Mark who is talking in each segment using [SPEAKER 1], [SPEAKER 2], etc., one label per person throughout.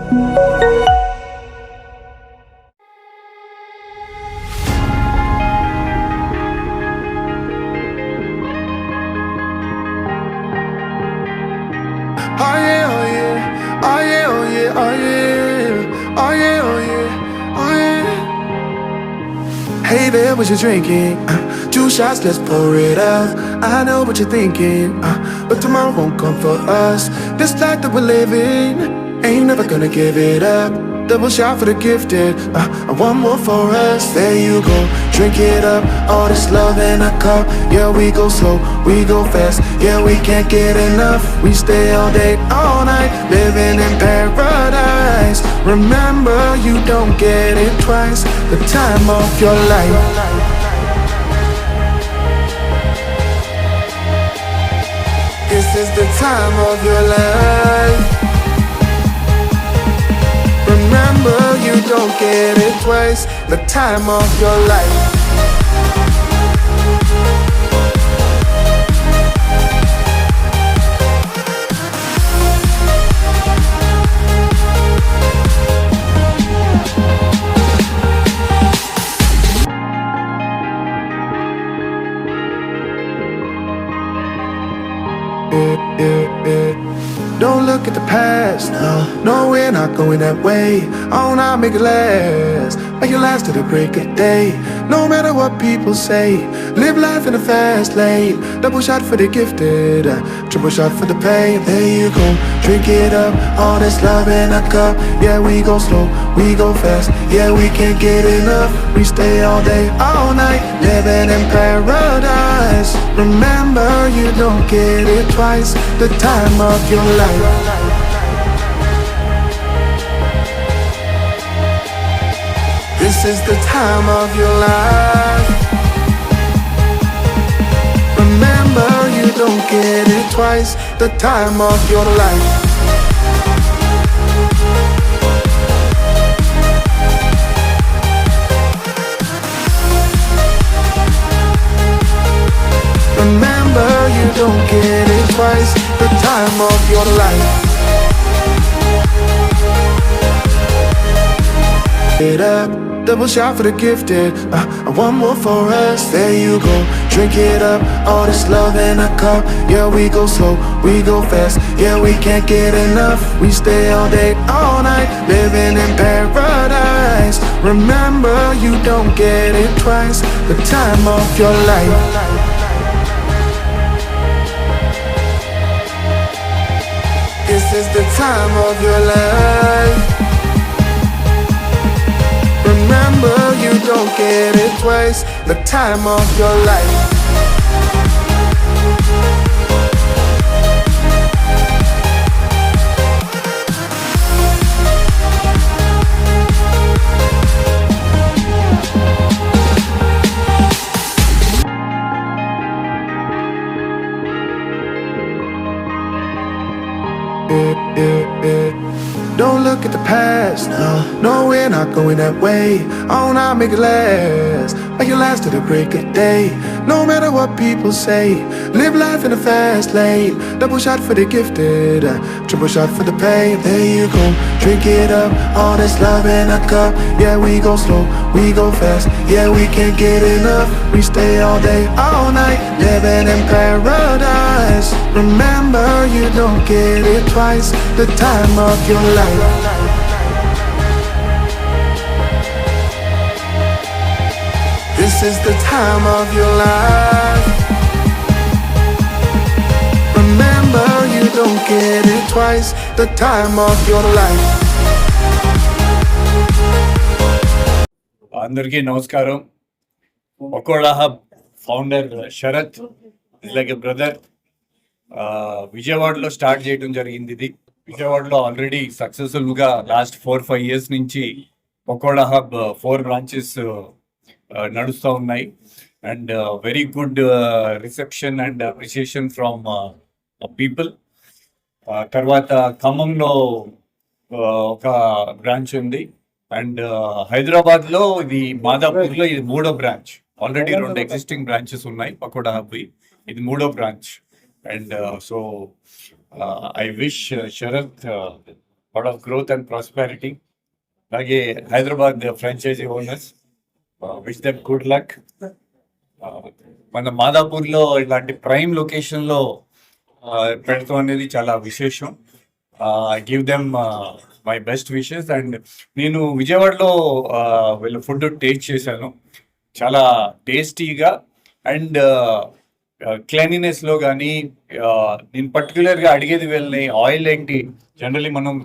[SPEAKER 1] Oh yeah, oh yeah, oh yeah, oh yeah, oh yeah, oh yeah, oh yeah, oh yeah. Hey there, what you drinking? 2 shots, let's pour it out. I know what you're thinking, but tomorrow won't come for us. This life that we're living, ain't never gonna give it up. Double shot for the gifted, and one more for us. There you go, drink it up. All this love in a cup. Yeah, we go slow, we go fast. Yeah, we can't get enough. We stay all day, all night, living in paradise. Remember, you don't get it twice. The time of your life. This is the time of your life. Remember, you don't get it twice. The time of your life. Don't look at the past, no, we're not going that way. Oh, now make it last, make it last to the break of day. No matter what people say, live life in a fast lane. Double shot for the gifted, triple shot for the pain. There you go, drink it up, all this love in a cup. Yeah, we go slow, we go fast. Yeah, we can't get enough. We stay all day, all night, living in paradise. Remember, you don't get it twice. The time of your life. This is the time of your life. Remember, you don't get it twice. The time of your life. Remember, you don't get it twice. The time of your life. It up, double shot for the gifted, and one more for us. There you go, drink it up, all this love in a cup. Yeah, we go slow, we go fast. Yeah, we can't get enough. We stay all day, all night, living in paradise. Remember, you don't get it twice. The time of your life. This is the time of your life. Remember, you don't get it twice. The time of your life. Don't look at the past, no, we're not going that way. Oh, now make it last, make it last to the break of day. No matter what people say, live life in a fast lane. Double shot for the gifted, triple shot for the pain. There you go, drink it up, all this love in a cup. Yeah, we go slow, we go fast. Yeah, we can't get enough. We stay all day, all night, living in paradise. Remember, you don't get it twice. The time of your life. This is the time of your life. Remember, you don't get it twice. The time of your life.
[SPEAKER 2] అందరికీ నమస్కారం. Pakoda hub founder Sharath like a brother. విజయవాడలో start చేయడం జరిగింది. ఇది విజయవాడలో already సక్సెస్ఫుల్గా last 4-5 years నుంచి pakoda hub 4 branches నడుస్తూ ఉన్నాయి. And very good reception and appreciation from people. తర్వాత ఖమ్మంలో ఒక బ్రాంచ్ ఉంది. అండ్ హైదరాబాద్లో ఇది మాదాపూర్లో ఇది 3వ బ్రాంచ్. ఆల్రెడీ 2 ఎగ్జిస్టింగ్ బ్రాంచెస్ ఉన్నాయి పకోడా హబ్. ఇది 3వ branch. And so I wish Sharath lot of growth and prosperity. అలాగే Hyderabad franchisee owners, wish them good luck. మన మాదాపూర్లో ఇలాంటి ప్రైమ్ లొకేషన్లో పెడతాం అనేది చాలా విశేషం. Give them my best wishes. And నేను విజయవాడలో వీళ్ళ ఫుడ్ టేస్ట్ చేశాను, చాలా టేస్టీగా అండ్ క్లీనినెస్లో కానీ. నేను పర్టికులర్గా అడిగేది వీళ్ళని, ఆయిల్ ఏంటి, జనరలీ మనం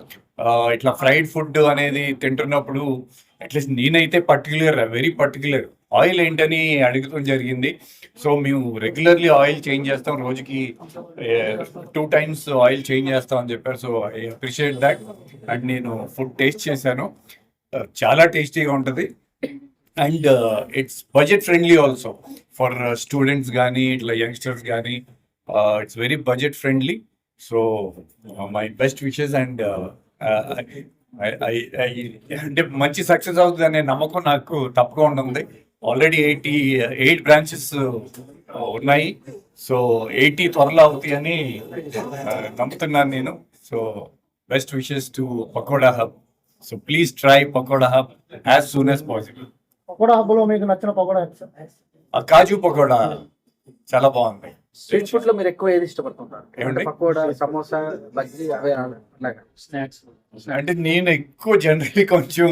[SPEAKER 2] ఇట్లా ఫ్రైడ్ ఫుడ్ అనేది తింటున్నప్పుడు అట్లీస్ట్ నేనైతే వెరీ పర్టికులర్ ఆయిల్ ఏంటని అడగడం జరిగింది. సో మేము రెగ్యులర్లీ ఆయిల్ చేంజ్ చేస్తాం, రోజుకి 2 times ఆయిల్ చేంజ్ చేస్తాం అని చెప్పారు. So I appreciate that. And నేను ఫుడ్ టేస్ట్ చేశాను, చాలా టేస్టీగా ఉంటుంది. And it's budget friendly also for students కానీ ఇట్లా యంగ్స్టర్స్ కానీ. It's very budget friendly. So my best wishes. And అంటే మంచి సక్సెస్ అవుతుంది అనే నమ్మకం నాకు తప్పకుండా ఉంది. ఆల్రెడీ 88 బ్రాంచెస్ ఉన్నాయి. సో 80 త్వరలో అవుతాయి అని నమ్ముతున్నాను నేను. So best wishes to Pakoda Hub. So please try Pakoda Hub as soon as possible.
[SPEAKER 3] Pakoda హబ్లో మీకు నచ్చిన పకోడా ఏంటి సార్?
[SPEAKER 2] ఆ కాజు పకోడా చాలా బాగుంది.
[SPEAKER 4] స్ట్రీట్ ఫుడ్ లో మీరు ఎక్కువ ఏది ఇష్టపడుతుంటారు?
[SPEAKER 2] ఏమండి?
[SPEAKER 4] పకోడా, సమోసా, బజ్జీ, అవే అలాగా
[SPEAKER 3] స్నాక్స్.
[SPEAKER 2] అంటే నేను ఎక్కువ జనరల్లీ కొంచెం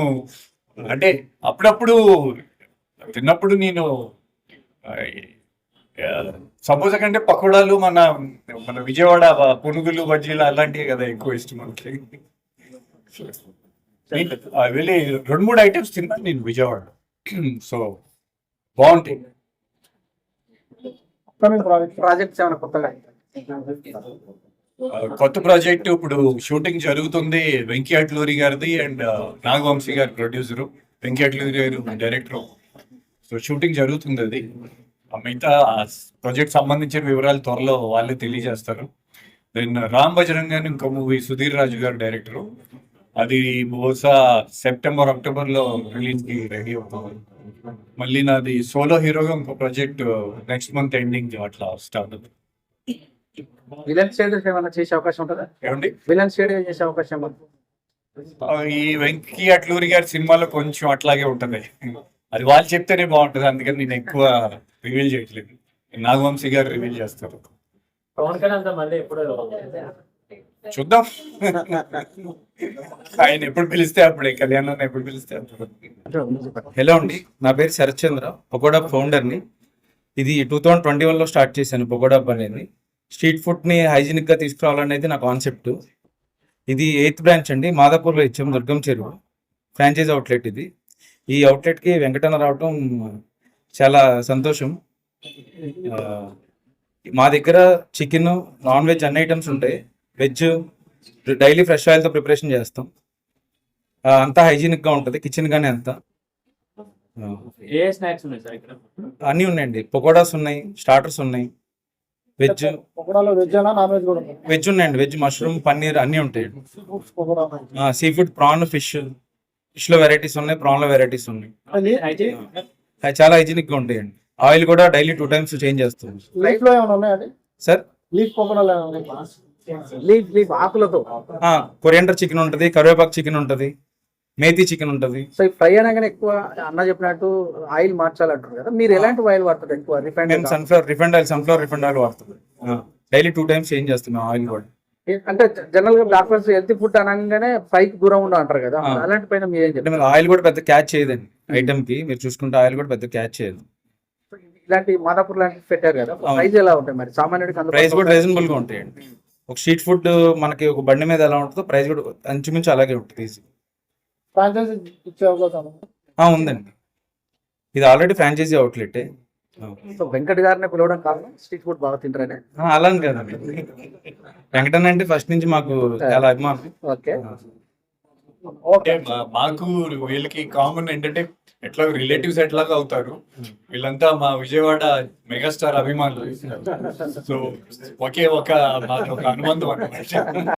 [SPEAKER 2] అంటే అప్పుడప్పుడు తిన్నప్పుడు నేను సమోసా కంటే పకోడాలు మన విజయవాడ పునుగులు, బజ్జీలు అలాంటివి కదా ఎక్కువ ఇష్టం మనకి. వెళ్ళి 2-3 ఐటమ్స్ తిన్నాను నేను విజయవాడ. సో బాగుంటాయి.
[SPEAKER 4] ప్రాజెక్ట్స్ ఏమైనా కొత్తగా?
[SPEAKER 2] కొత్త ప్రాజెక్ట్ ఇప్పుడు షూటింగ్ జరుగుతుంది. వెంకీ అట్లూరి గారిది అండ్ నాగవంశీ గారు ప్రొడ్యూసరు, వెంకీ అట్లూరి గారు డైరెక్టర్. సో షూటింగ్ జరుగుతుంది అది. మిగతా ప్రాజెక్ట్ సంబంధించిన వివరాలు త్వరలో వాళ్ళే తెలియజేస్తారు. దెన్ రామ్ బజరంగ్ అని ఇంకో మూవీ సుధీర్ రాజు గారు డైరెక్టరు, అది బహుశా సెప్టెంబర్, అక్టోబర్లో రిలీజ్కి రెడీ అవుతుంది. మళ్ళీ నాది సోలో హీరోగా ఇంకో ప్రాజెక్ట్ నెక్స్ట్ మంత్ ఎండింగ్ అట్లా స్టార్ట్ అవుతుంది.
[SPEAKER 4] విలన్ షేడ్ ఏమైనా చేసే అవకాశం ఉంటుందా?
[SPEAKER 2] ఏమండి?
[SPEAKER 4] విలన్ షేడ్ చేసే అవకాశం ఉందా?
[SPEAKER 2] ఈ వెంకీ అట్లూరి గారి సినిమాలో కొంచెం అట్లాగే ఉంటుంది. అది వాళ్ళు చెప్తేనే బాగుంటుంది, అందుకని నేను ఎక్కువ రివీల్ చేయట్లేదు. నాగవంశీ గారు రివీల్ చేస్తారు.
[SPEAKER 3] పవన్ కళ్యాణ్ మళ్ళీ ఎప్పుడు
[SPEAKER 2] చూద్దాం, ఆయన ఎప్పుడు పిలిస్తే అప్పుడే, కళ్యాణ్ ఎప్పుడు పిలిస్తే అప్పుడు.
[SPEAKER 5] హలో అండి, నా పేరు శరత్ చంద్ర, పకోడా ఫౌండర్ని. ఇది 2021లో స్టార్ట్ చేశాను పకోడా అనేది. స్ట్రీట్ ఫుడ్ని హైజీనిక్గా తీసుకురావాలనేది నా కాన్సెప్ట్. ఇది 8th బ్రాంచ్ అండి, మాదాపూర్లో ఇచ్చాము, దుర్గం చెరువు ఫ్రాంచైజ్ అవుట్లెట్ ఇది. ఈ అవుట్లెట్కి వెంకటన్న రావటం చాలా సంతోషం. మా దగ్గర చికెన్, నాన్ వెజ్ అన్ని ఐటమ్స్ ఉంటాయి. వెజ్ డైలీ ఫ్రెష్ ఆయిల్తో ప్రిపరేషన్ చేస్తాం. అంతా హైజీనిక్గా ఉంటుంది, కిచెన్ కానీ అంతా.
[SPEAKER 3] ఏ స్నాక్స్ ఉన్నాయి సార్ ఇక్కడ?
[SPEAKER 5] అన్నీ ఉన్నాయండి, పకోడాస్ ఉన్నాయి, స్టార్టర్స్ ఉన్నాయి. వెజ్
[SPEAKER 3] పకోడాలో వెజ్ అయినా నాన్ వెజ్ కూడా ఉన్నాయి?
[SPEAKER 5] వెజ్ ఉన్నాయండి, వెజ్ మష్రూమ్, పన్నీర్ అన్నీ ఉంటాయి.
[SPEAKER 3] పకోడా
[SPEAKER 5] సీ ఫుడ్, ప్రాన్, ఫిష్లో వెరైటీస్ ఉన్నాయి, ప్రాన్లో వెరైటీస్ ఉన్నాయి.
[SPEAKER 3] అయితే
[SPEAKER 5] అవి చాలా హైజీనిక్గా ఉంటాయండి. ఆయిల్ కూడా డైలీ 2 times చేంజ్ చేస్తాం.
[SPEAKER 3] లీఫ్ లో ఏమైనా ఉన్నాయండి?
[SPEAKER 5] సార్
[SPEAKER 3] లీఫ్ పకోడాలు ఏమైనా ఉన్నాయి?
[SPEAKER 4] లీఫ్ ఆకులతో.
[SPEAKER 5] కొరియండర్ చికెన్ ఉంటుంది, కరివేపాకు చికెన్ ఉంటుంది, మేతి చికెన్ ఉంటుంది.
[SPEAKER 4] సో ఈ ఫ్రై అనగానే ఎక్కువ అన్న చెప్పినట్టు ఆయిల్ మార్చాలంటారు కదా, మీరు ఎలాంటి ఆయిల్ వాడతారు ఎక్కువ?
[SPEAKER 5] మేము సన్ఫ్లవర్ రిఫైండ్ ఆయిల్ వాడుతుంది. డైలీ 2 times చేంజ్ చేస్తున్నాం ఆయిల్ కూడా.
[SPEAKER 4] అంటే జనరల్ గా డాక్టర్స్ హెల్తీ ఫుడ్ అనగానే ఫ్రైకి దూరం ఉండ అంటారు కదా, అలాంటి పైన మీరు ఏం చెప్తారు?
[SPEAKER 5] ఆయిల్ కూడా పెద్ద క్యాచ్ చేయదండి ఐటమ్ కి. మీరు చూసుకుంటే ఆయిల్ కూడా పెద్ద క్యాచ్ చేయదు.
[SPEAKER 4] ఇలాంటి మాదాపూర్ లాంటి పెట్టారు కదా, ప్రైస్ ఎలా ఉంటాయి మరి సామాన్యుడికి?
[SPEAKER 5] ప్రైస్ కూడా రీజనబుల్ గా ఉంటాయండి. ఒక స్ట్రీట్ ఫుడ్ మనకి ఒక బండి మీద ఎలా ఉంటుందో ప్రైస్ కూడా అంచుమించు అలాగే ఉంటుంది. ఈజీ
[SPEAKER 3] ఫ్రాంచైజీ ఇచ్చే అవకాశం ఉందా?
[SPEAKER 5] ఉందండి, ఇది already franchisee outlet.
[SPEAKER 4] So Venkat గారిని పిలవడం కారణం స్ట్రీట్ ఫుడ్ బాగా తింటారనే?
[SPEAKER 5] అలా అని కదండి, వెంకటన్న అంటే ఫస్ట్ నుంచి మాకు చాలా అభిమానం.
[SPEAKER 4] ఓకే,
[SPEAKER 2] అంటే మాకు వీళ్ళకి కామన్ ఏంటంటే ఎట్లా రిలేటివ్స్ ఎట్లాగా అవుతారు, వీళ్ళంతా మా విజయవాడ మెగాస్టార్ అభిమానులు. సో ఒకే ఒక అనుబంధం అన్నమాట.